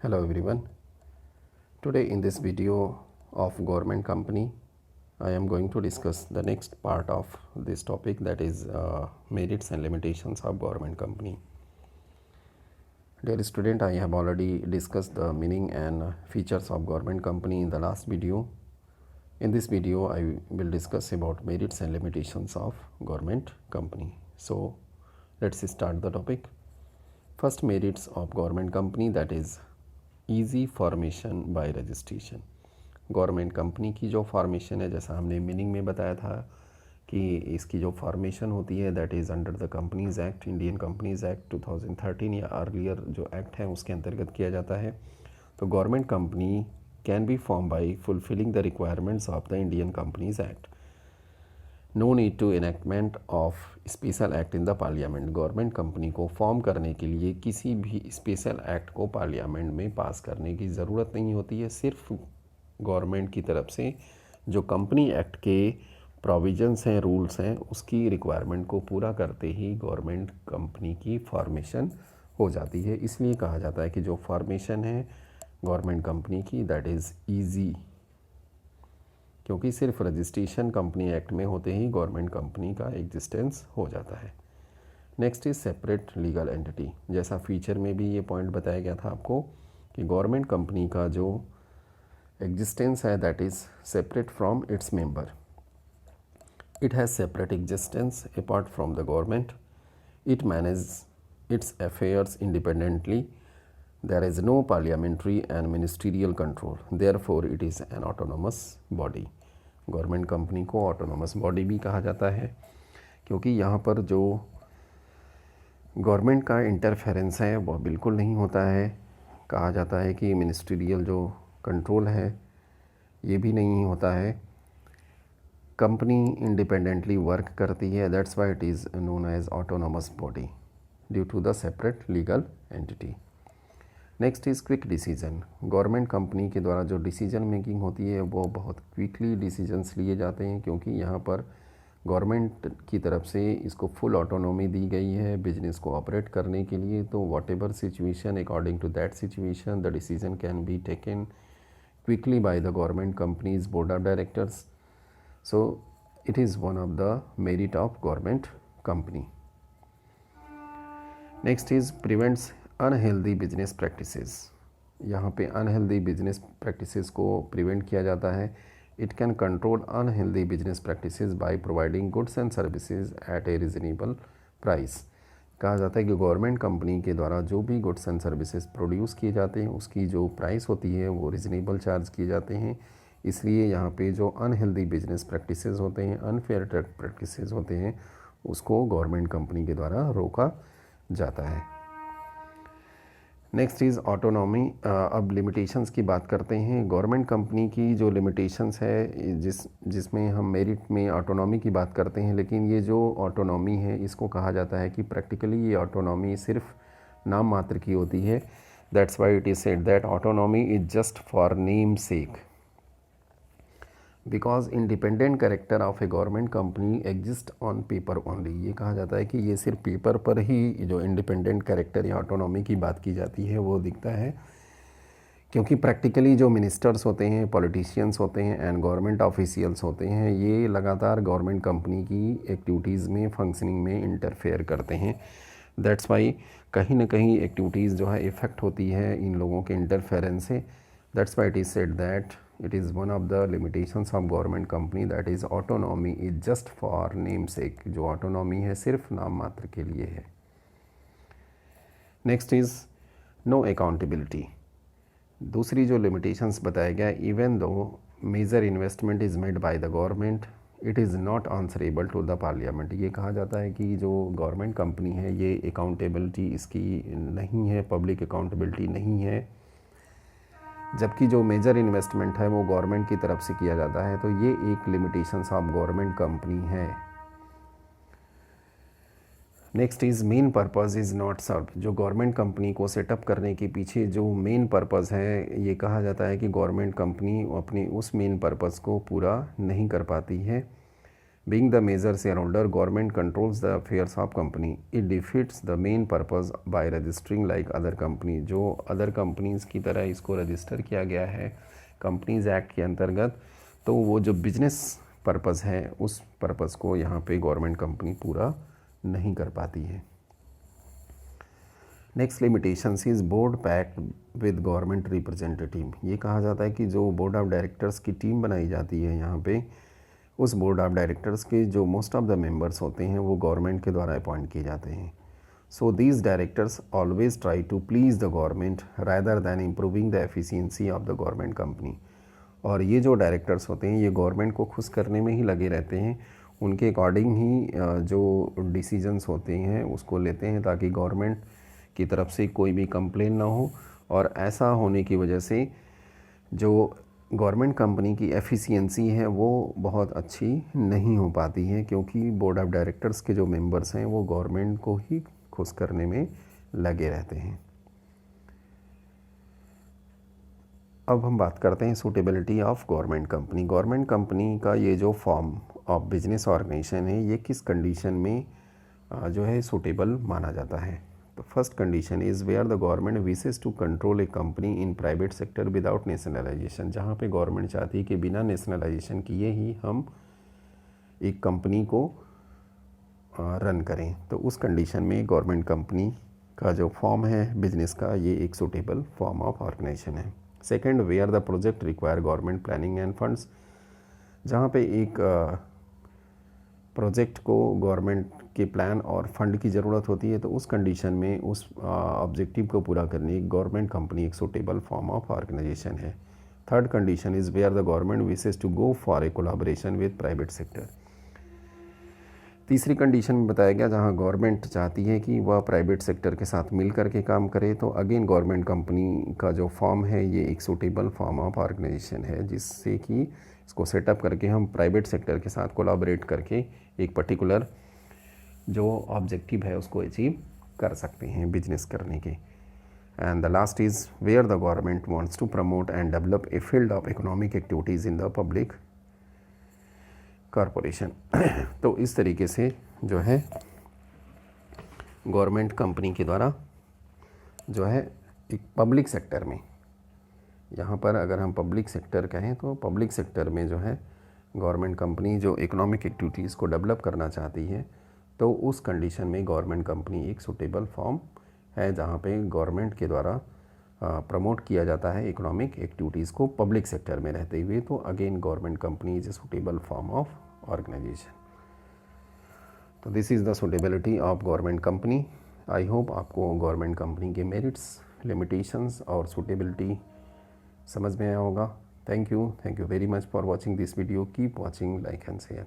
Hello everyone. Today in this video of government company, I am going to discuss the next part of this topic, that is merits and limitations of government company. Dear student, I have already discussed the meaning and features of government company in the last video. In this video, I will discuss about merits and limitations of government company. So let's start the topic. First, merits of government company, that is easy formation by registration. Government company की जो formation है, जैसा हमने meaning में बताया था कि इसकी जो फॉर्मेशन होती है that is under the companies act, Indian companies act 2013 या अर्लियर जो एक्ट है उसके अंतर्गत किया जाता है। तो government company can be form by fulfilling the requirements of the Indian companies act. No need to enactment of special act in the parliament. Government company को फॉर्म करने के लिए किसी भी स्पेशल एक्ट को पार्लियामेंट में पास करने की ज़रूरत नहीं होती है। सिर्फ गवर्नमेंट की तरफ से जो कंपनी एक्ट के प्रोविजंस हैं, रूल्स हैं, उसकी रिक्वायरमेंट को पूरा करते ही गवर्नमेंट कंपनी की फॉर्मेशन हो जाती है। इसलिए कहा जाता है कि जो फॉर्मेशन है गवर्नमेंट कंपनी की दैट इज़ ईजी, क्योंकि सिर्फ रजिस्ट्रेशन कंपनी एक्ट में होते ही गवर्नमेंट कंपनी का एग्जिस्टेंस हो जाता है। Next is separate legal entity. जैसा फीचर में भी ये पॉइंट बताया गया था आपको कि गवर्नमेंट कंपनी का जो एग्जिस्टेंस है that is separate from its member. It has separate existence apart from the government. It manage it's affairs independently. There is no parliamentary and ministerial control. Therefore, it is an autonomous body. Government company को autonomous body भी कहा जाता है क्योंकि यहाँ पर जो government का इंटरफेरेंस है वो बिल्कुल नहीं होता है। कहा जाता है कि मिनिस्ट्रियल जो कंट्रोल है ये भी नहीं होता है। कंपनी इंडिपेंडेंटली वर्क करती है, that's why it is known as autonomous body due to the separate legal entity. Next is quick decision. Government company के द्वारा जो डिसीजन मेकिंग होती है वो बहुत क्विकली डिसीजंस लिए जाते हैं क्योंकि यहाँ पर गवर्नमेंट की तरफ से इसको फुल ऑटोनॉमी दी गई है बिजनेस को ऑपरेट करने के लिए। तो whatever situation, according to that situation the decision can be taken quickly by the government companies board of directors. So it is one of the merit of government company. Next is prevents unhealthy business practices. यहाँ पे unhealthy business practices को prevent किया जाता है। It can control unhealthy business practices by providing goods and services at a reasonable price. कहा जाता है कि गवर्नमेंट कंपनी के द्वारा जो भी गुड्स एंड सर्विसेज प्रोड्यूस किए जाते हैं उसकी जो प्राइस होती है वो रिजनेबल चार्ज किए जाते हैं। इसलिए यहाँ पे जो अनहेल्दी बिजनेस प्रैक्टिसेस होते हैं, अनफेयर ट्रेड प्रैक्टिसेस होते हैं, उसको गवर्नमेंट कंपनी के द्वारा रोका जाता है। Next is autonomy. अब लिमिटेशंस की बात करते हैं। गवर्नमेंट कंपनी की जो लिमिटेशंस है जिसमें हम मेरिट में ऑटोनॉमी की बात करते हैं, लेकिन ये जो ऑटोनॉमी है इसको कहा जाता है कि प्रैक्टिकली ये ऑटोनॉमी सिर्फ नाम मात्र की होती है। That's why it is said that autonomy is just for name sec because independent character of A government company exist on paper only. ये कहा जाता है कि ये सिर्फ पेपर पर ही जो इंडिपेंडेंट कैरेक्टर या ऑटोनॉमी की बात की जाती है वो दिखता है, क्योंकि प्रैक्टिकली जो मिनिस्टर्स होते हैं, पॉलिटिशियंस होते हैं एंड गवर्नमेंट ऑफिशियल्स होते हैं, ये लगातार गवर्नमेंट कंपनी की एक्टिविटीज़ में, फंक्शनिंग में इंटरफेयर करते हैं। दैट्स वाई कहीं ना कहीं एक्टिविटीज़ जो है इफ़ेक्ट होती है इन लोगों के इंटरफेरेंस से। That's why it is said that it is one of the limitations of government company that is autonomy is just for name sake। जो autonomy है सिर्फ नाम मात्र के लिए है। next is no accountability। दूसरी जो limitations बताया गया, even though major investment is made by the government it is not answerable to the parliament। ये कहा जाता है कि जो गवर्नमेंट कंपनी है ये accountability इसकी नहीं है, पब्लिक accountability नहीं है, जबकि जो मेजर इन्वेस्टमेंट है वो गवर्नमेंट की तरफ से किया जाता है। तो ये एक लिमिटेशंस ऑफ गवर्नमेंट कंपनी है। Next is main purpose is not serve. जो गवर्नमेंट कंपनी को सेटअप करने के पीछे जो मेन पर्पस है ये कहा जाता है कि गवर्नमेंट कंपनी अपनी उस मेन पर्पस को पूरा नहीं कर पाती है। Being the major shareholder, government controls the affairs of company. It defeats the main purpose by registering like other company. जो अदर कंपनीज़ की तरह इसको रजिस्टर किया गया है कंपनीज़ एक्ट के अंतर्गत, तो वो जो बिजनेस पर्पज़ है उस पर्पज़ को यहाँ पे गवर्नमेंट कंपनी पूरा नहीं कर पाती है। Next limitations is board packed with government representative. ये कहा जाता है कि जो बोर्ड ऑफ डायरेक्टर्स की टीम बनाई जाती है यहाँ पे, उस बोर्ड ऑफ डायरेक्टर्स के जो मोस्ट ऑफ द मेंबर्स होते हैं वो गवर्नमेंट के द्वारा अपॉइंट किए जाते हैं। So these directors always try to please the government rather than improving the efficiency of the government company. और ये जो डायरेक्टर्स होते हैं ये गवर्नमेंट को खुश करने में ही लगे रहते हैं, उनके अकॉर्डिंग ही जो डिसीजंस होते हैं उसको लेते हैं ताकि गवर्नमेंट की तरफ से कोई भी कंप्लेन ना हो। और ऐसा होने की वजह से जो गवर्नमेंट कंपनी की एफिशिएंसी है वो बहुत अच्छी नहीं हो पाती है, क्योंकि बोर्ड ऑफ डायरेक्टर्स के जो मेंबर्स हैं वो गवर्नमेंट को ही खुश करने में लगे रहते हैं। अब हम बात करते हैं suitability of government company. Government company का ये जो फॉर्म ऑफ बिजनेस ऑर्गेनाइजेशन है ये किस कंडीशन में जो है सूटेबल माना जाता है। तो first condition is where the government wishes to control a company in private sector without nationalisation. जहाँ पे गवर्नमेंट चाहती है कि बिना नेशनलाइजेशन किए ही हम एक कंपनी को रन करें, तो उस कंडीशन में गवर्नमेंट कंपनी का जो फॉर्म है बिजनेस का ये एक सूटेबल फॉर्म ऑफ ऑर्गेनाइजेशन है। Second, where the project require government planning and funds. जहाँ पे एक प्रोजेक्ट को गवर्नमेंट के प्लान और फंड की ज़रूरत होती है, तो उस कंडीशन में उस ऑब्जेक्टिव को पूरा करने गवर्नमेंट कंपनी एक सूटेबल फॉर्म ऑफ ऑर्गेनाइजेशन है। Third condition is where the government wishes to go for a collaboration with private sector. तीसरी कंडीशन में बताया गया जहां गवर्नमेंट चाहती है कि वह प्राइवेट सेक्टर के साथ मिल करके काम करे, तो अगेन गवर्नमेंट कंपनी का जो फॉर्म है ये एक सूटेबल फॉर्म ऑफ ऑर्गेनाइजेशन है, जिससे कि इसको सेटअप करके हम प्राइवेट सेक्टर के साथ कोलाबोरेट करके एक पर्टिकुलर जो ऑब्जेक्टिव है उसको अचीव कर सकते हैं बिजनेस करने के। And the last is where the government wants to promote and develop a field of economic activities in the public corporation. तो इस तरीके से जो है गवर्नमेंट कंपनी के द्वारा जो है एक पब्लिक सेक्टर में, यहाँ पर अगर हम पब्लिक सेक्टर कहें तो पब्लिक सेक्टर में जो है गवर्नमेंट कंपनी जो इकोनॉमिक एक्टिविटीज़ को डेवलप करना चाहती है, तो उस कंडीशन में गवर्नमेंट कंपनी एक सूटेबल फॉर्म है जहाँ पे गवर्नमेंट के द्वारा प्रमोट किया जाता है इकोनॉमिक एक्टिविटीज़ को पब्लिक सेक्टर में रहते हुए, तो again government company is a suitable form of organisation. तो this is the suitability of government company. I hope आपको गवर्नमेंट कंपनी के मेरिट्स, लिमिटेशंस और सूटेबिलिटी समझ में आया होगा। Thank you very much for watching this video. Keep watching, like and share.